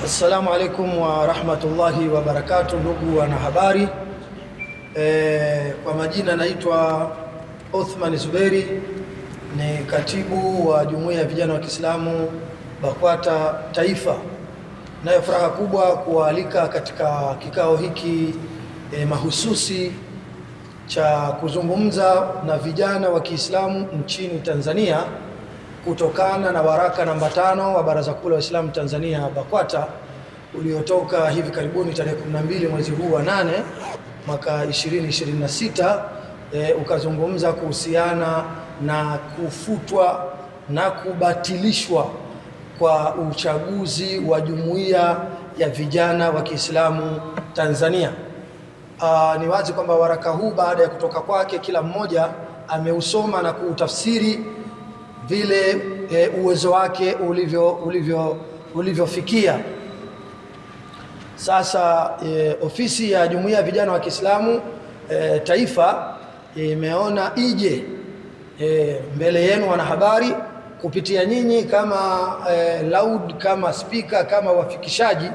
Assalamu alaikum wa rahmatullahi wa barakatuh, ndugu wanahabari. Kwa majina naitwa Othman Zuberi, ni katibu wa Jumuiya ya Vijana wa Kiislamu BAKWATA Taifa. Nayo furaha kubwa kualika katika kikao hiki mahususi cha kuzungumza na vijana wa Kiislamu nchini Tanzania kutokana na waraka namba 5 wa Baraza Kuu la Waislamu Tanzania BAKWATA uliotoka hivi karibuni tarehe 12 mwezi huu wa 8 mwaka 2026, ukazungumza kuhusiana na kufutwa na kubatilishwa kwa uchaguzi wa Jumuiya ya Vijana wa Kiislamu Tanzania. Ni wazi kwamba waraka huu baada ya kutoka kwake kila mmoja ameusoma na kuutafsiri vile uwezo wake ulivyofikia. Sasa ofisi ya Jumuiya ya Vijana wa Kiislamu Taifa imeona ije mbele yenu wanahabari kupitia nyinyi kama loud, kama speaker, kama wafikishaji,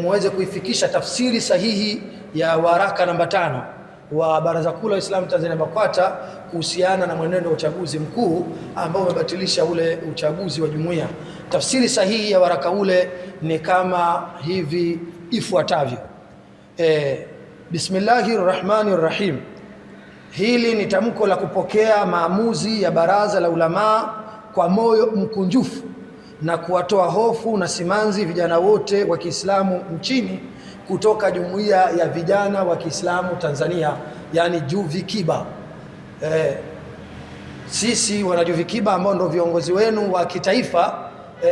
muweze kuifikisha tafsiri sahihi ya waraka namba 5 wa Baraza Kuu la Waislamu Tanzania BAKWATA kuhusiana na mwenendo wa uchaguzi mkuu ambao umebatilisha ule uchaguzi wa jumuiya. Tafsiri sahihi ya waraka ule ni kama hivi ifuatavyo. Bismillahirrahmanirrahim. Hili ni tamko la kupokea maamuzi ya Baraza la Ulamaa kwa moyo mkunjufu na kuwatoa hofu na simanzi vijana wote wa Kiislamu nchini kutoka Jumuiya ya Vijana wa Kiislamu Tanzania, yani JUVIKIBA. Sisi wana JUVIKIBA ambao ndio viongozi wenu wa kitaifa,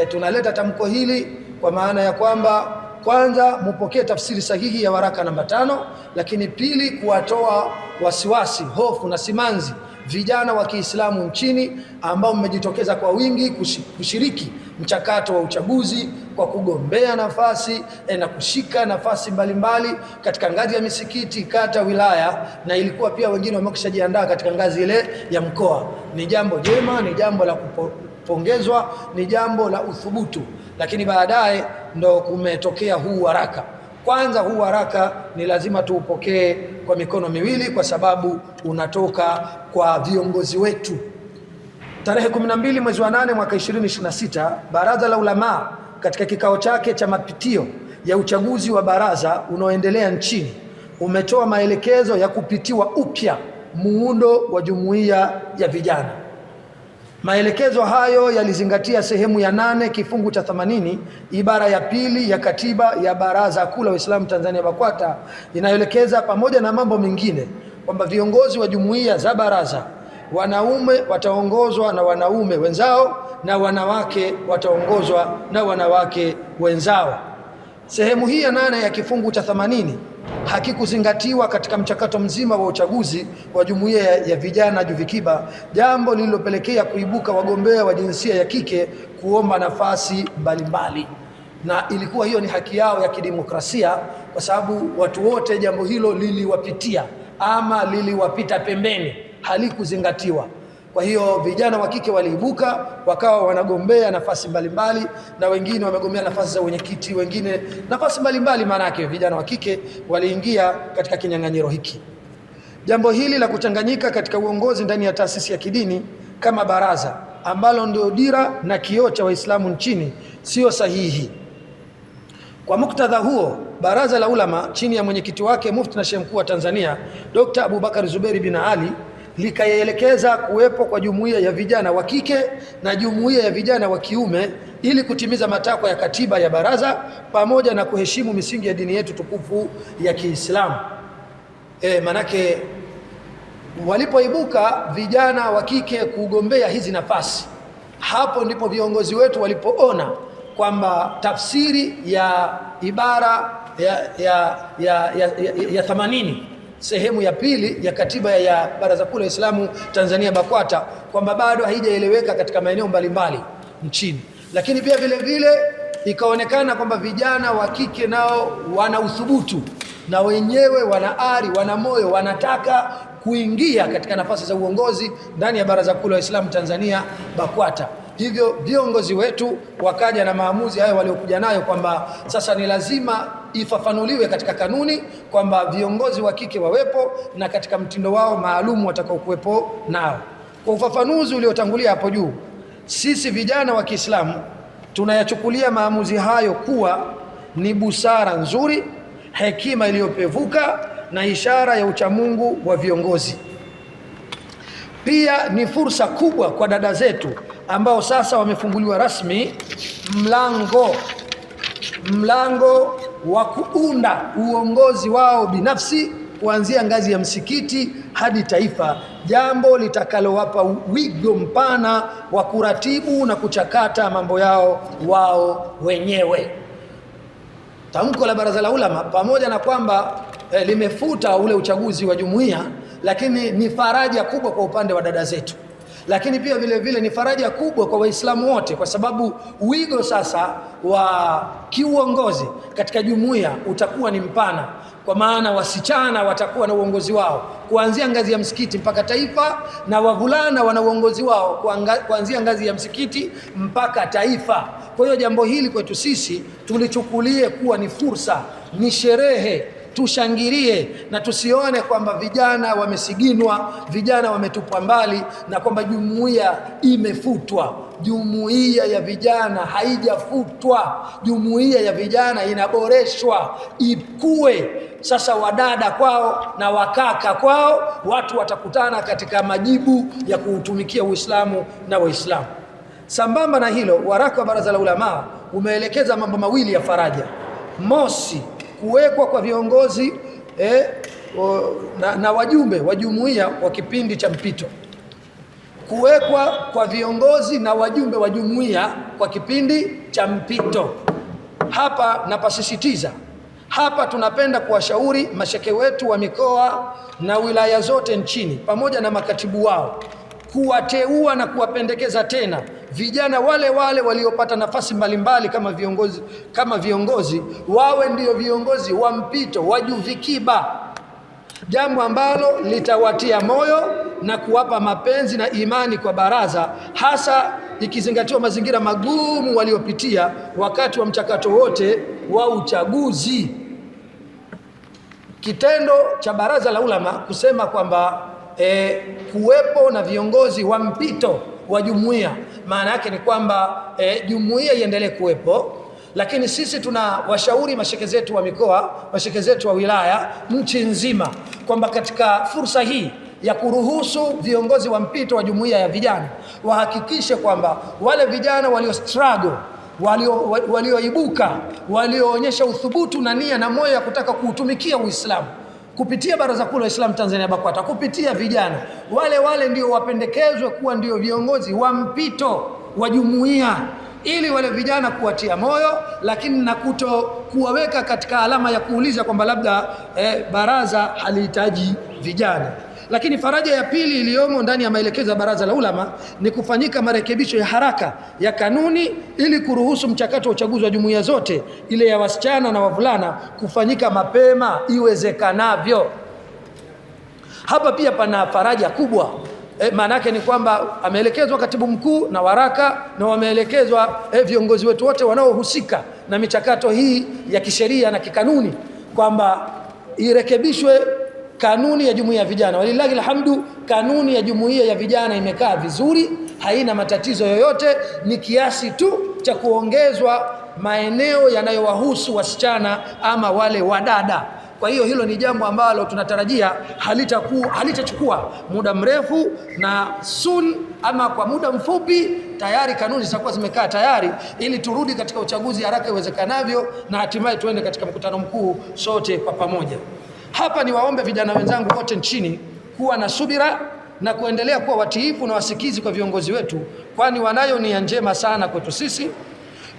tunaleta tamko hili kwa maana ya kwamba kwanza mupokee tafsiri sahihi ya waraka namba 5, lakini pili kuwatoa wasiwasi, hofu na simanzi vijana wa Kiislamu nchini ambao mmejitokeza kwa wingi kushiriki mchakato wa uchaguzi kwa kugombea nafasi na kushika nafasi mbalimbali katika ngazi ya misikiti, kata, wilaya, na ilikuwa pia wengine wamekwishajiandaa katika ngazi ile ya mkoa. Ni jambo jema, ni jambo la kupongezwa, ni jambo la uthubutu, lakini baadaye ndo kumetokea huu waraka. Kwanza huu waraka ni lazima tuupokee kwa mikono miwili kwa sababu unatoka kwa viongozi wetu. Tarehe 12 mwezi wa 8 mwaka 2026, Baraza la Ulamaa katika kikao chake cha mapitio ya uchaguzi wa baraza unaoendelea nchini umetoa maelekezo ya kupitiwa upya muundo wa Jumuiya ya Vijana. Maelekezo hayo yalizingatia sehemu ya 8 kifungu cha 80 ibara ya 2 ya katiba ya Baraza Kuu la Waislamu Tanzania BAKWATA inayoelekeza pamoja na mambo mengine kwamba viongozi wa jumuiya za baraza, wanaume wataongozwa na wanaume wenzao na wanawake wataongozwa na wanawake wenzao. Sehemu hii ya 8 ya kifungu cha 80 hakikuzingatiwa katika mchakato mzima wa uchaguzi wa Jumuiya ya Vijana JUVIKIBA, jambo lililopelekea kuibuka wagombea wa jinsia ya kike kuomba nafasi mbalimbali, na ilikuwa hiyo ni haki yao ya kidemokrasia kwa sababu watu wote jambo hilo liliwapitia ama liliwapita pembeni, halikuzingatiwa. Kwa hiyo vijana wa kike waliibuka wakawa wanagombea nafasi mbalimbali, na wengine wamegombea nafasi za wenyekiti, wengine nafasi mbalimbali. Maana yake vijana wa kike waliingia katika kinyang'anyiro hiki. Jambo hili la kuchanganyika katika uongozi ndani ya taasisi ya kidini kama baraza ambalo ndio dira na kioo cha Waislamu nchini sio sahihi. Kwa muktadha huo, Baraza la Ulama chini ya mwenyekiti wake Mufti na Sheikh Mkuu wa Tanzania Dr. Abubakar Zuberi bin Ali likaelekeza kuwepo kwa Jumuiya ya Vijana wa kike na Jumuiya ya Vijana wa kiume ili kutimiza matakwa ya katiba ya baraza pamoja na kuheshimu misingi ya dini yetu tukufu ya Kiislamu. Manake walipoibuka vijana wa kike kugombea hizi nafasi, hapo ndipo viongozi wetu walipoona kwamba tafsiri ya ibara ya 80 sehemu ya 2 ya katiba ya Baraza Kuu la Waislamu Tanzania BAKWATA kwamba bado haijaeleweka katika maeneo mbalimbali nchini, lakini pia vile vile ikaonekana kwamba vijana wa kike nao wana uthubutu na wenyewe wana ari, wana moyo, wanataka kuingia katika nafasi za uongozi ndani ya Baraza Kuu la Waislamu Tanzania BAKWATA. Hivyo viongozi wetu wakaja na maamuzi hayo waliokuja nayo kwamba sasa ni lazima ifafanuliwe katika kanuni kwamba viongozi wa kike wawepo na katika mtindo wao maalum watakaokuwepo nao. Kwa ufafanuzi uliotangulia hapo juu, sisi vijana wa Kiislamu tunayachukulia maamuzi hayo kuwa ni busara nzuri, hekima iliyopevuka na ishara ya uchamungu wa viongozi. Pia ni fursa kubwa kwa dada zetu ambao sasa wamefunguliwa rasmi mlango wa kuunda uongozi wao binafsi kuanzia ngazi ya msikiti hadi taifa, jambo litakalowapa wigo mpana wa kuratibu na kuchakata mambo yao wao wenyewe. Tamko la Baraza la Ulama pamoja na kwamba limefuta ule uchaguzi wa jumuiya, lakini ni faraja kubwa kwa upande wa dada zetu, lakini pia vile vile ni faraja kubwa kwa Waislamu wote, kwa sababu wigo sasa wa kiuongozi katika jumuiya utakuwa ni mpana, kwa maana wasichana watakuwa na uongozi wao kuanzia ngazi ya msikiti mpaka taifa, na wavulana wana uongozi wao kuanzia ngazi ya msikiti mpaka taifa. Kwa hiyo jambo hili kwetu sisi tulichukulie kuwa ni fursa, ni sherehe, tushangilie na tusione kwamba vijana wamesiginwa, vijana wametupwa mbali na kwamba jumuiya imefutwa. Jumuiya ya vijana haijafutwa, jumuiya ya vijana inaboreshwa ikue. Sasa wadada kwao na wakaka kwao, watu watakutana katika majibu ya kuutumikia Uislamu na Waislamu. Sambamba na hilo, waraka wa Baraza la Ulama umeelekeza mambo mawili ya faraja. Mosi, kuwekwa kwa viongozi na wajumbe wa jumuiya wa kipindi cha mpito. Kuwekwa kwa viongozi na wajumbe wa jumuiya kwa kipindi cha mpito. Hapa napasisitiza, hapa tunapenda kuwashauri mashekhe wetu wa mikoa na wilaya zote nchini pamoja na makatibu wao kuwateua na kuwapendekeza tena vijana wale wale waliopata nafasi mbalimbali kama viongozi wawe ndio viongozi wa mpito wa Juvikiba, jambo ambalo litawatia moyo na kuwapa mapenzi na imani kwa baraza, hasa ikizingatiwa mazingira magumu waliopitia wakati wa mchakato wote wa uchaguzi. Kitendo cha Baraza la Ulama kusema kwamba kuwepo na viongozi wa mpito wa jumuiya, maana yake ni kwamba jumuiya iendelee kuwepo, lakini sisi tunawashauri mashekhe zetu wa mikoa, mashekhe zetu wa wilaya nchi nzima kwamba katika fursa hii ya kuruhusu viongozi wa mpito wa jumuiya ya vijana wahakikishe kwamba wale vijana walio struggle, walioibuka, walioonyesha uthubutu na nia na moyo ya kutaka kuutumikia Uislamu kupitia Baraza Kuu la Waislamu Tanzania BAKWATA, kupitia vijana wale ndio wapendekezwe kuwa ndio viongozi wa mpito wa jumuiya, ili wale vijana kuwatia moyo, lakini na kuwaweka katika alama ya kuuliza kwamba labda baraza halihitaji vijana. Lakini faraja ya pili iliyomo ndani ya maelekezo ya Baraza la Ulama ni kufanyika marekebisho ya haraka ya kanuni ili kuruhusu mchakato wa uchaguzi wa jumuiya zote, ile ya wasichana na wavulana, kufanyika mapema iwezekanavyo. Hapa pia pana faraja kubwa. Maana yake ni kwamba ameelekezwa katibu mkuu na waraka, na wameelekezwa viongozi wetu wote wanaohusika na michakato hii ya kisheria na kikanuni kwamba irekebishwe kanuni ya jumuiya ya vijana. Walillahi alhamdu, kanuni ya jumuiya ya vijana imekaa vizuri, haina matatizo yoyote, ni kiasi tu cha kuongezwa maeneo yanayowahusu wasichana ama wale wadada. Kwa hiyo hilo ni jambo ambalo tunatarajia halitachukua muda mrefu, na soon ama kwa muda mfupi tayari kanuni zitakuwa zimekaa tayari, ili turudi katika uchaguzi haraka iwezekanavyo na hatimaye tuende katika mkutano mkuu sote kwa pamoja. Hapa ni waombe vijana wenzangu wote nchini kuwa na subira na kuendelea kuwa watiifu na wasikizi kwa viongozi wetu, kwani wanayo nia njema sana kwetu sisi.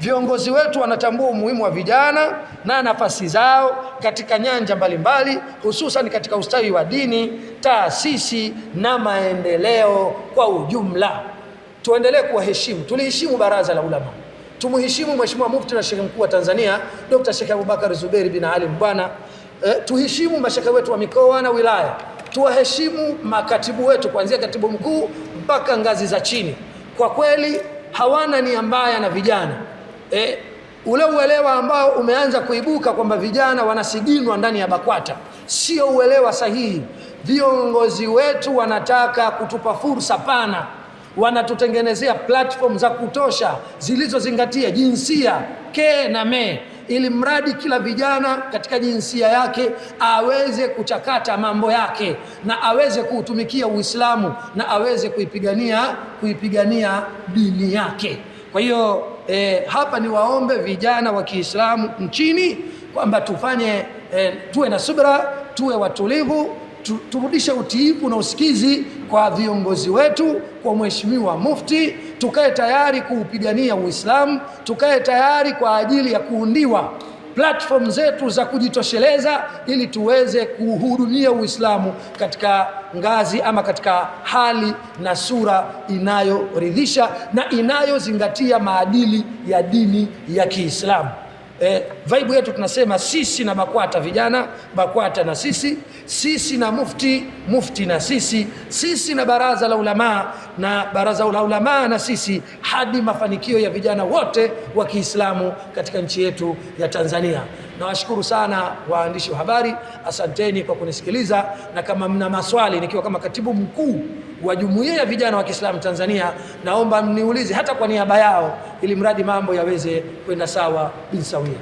Viongozi wetu wanatambua umuhimu wa vijana na nafasi zao katika nyanja mbalimbali, hususan katika ustawi wa dini, taasisi na maendeleo kwa ujumla. Tuendelee kuwaheshimu. Tuliheshimu Baraza la Ulama, tumheshimu Mheshimiwa Mufti na Sheikh Mkuu wa Tanzania Dr. Sheikh Abubakar Zuberi bin Ali Mbwana. Tuheshimu mashekhe wetu wa mikoa na wilaya, tuwaheshimu makatibu wetu kuanzia katibu mkuu mpaka ngazi za chini. Kwa kweli hawana nia mbaya na vijana. Ule uelewa ambao umeanza kuibuka kwamba vijana wanasiginwa ndani ya BAKWATA sio uelewa sahihi. Viongozi wetu wanataka kutupa fursa pana, wanatutengenezea platform za kutosha zilizozingatia jinsia ke na me, ili mradi kila vijana katika jinsia yake aweze kuchakata mambo yake na aweze kuutumikia Uislamu na aweze kuipigania dini yake. Kwa hiyo hapa ni waombe vijana wa Kiislamu nchini kwamba tuwe na subra, tuwe watulivu, turudishe utiifu na usikizi kwa viongozi wetu, kwa Mheshimiwa Mufti, tukae tayari kuupigania Uislamu, tukae tayari kwa ajili ya kuundiwa platform zetu za kujitosheleza ili tuweze kuhudumia Uislamu katika ngazi ama katika hali na sura inayoridhisha na inayozingatia maadili ya dini ya Kiislamu. Vibe yetu tunasema sisi na BAKWATA vijana, BAKWATA na sisi na Mufti, Mufti na sisi na Baraza la Ulamaa na Baraza la Ulamaa na sisi, hadi mafanikio ya vijana wote wa Kiislamu katika nchi yetu ya Tanzania. Nawashukuru sana waandishi wa habari, asanteni kwa kunisikiliza, na kama mna maswali, nikiwa kama katibu mkuu wa Jumuiya ya Vijana wa Kiislamu Tanzania, naomba mniulize hata kwa niaba yao, ili mradi mambo yaweze kwenda sawa bin sawia.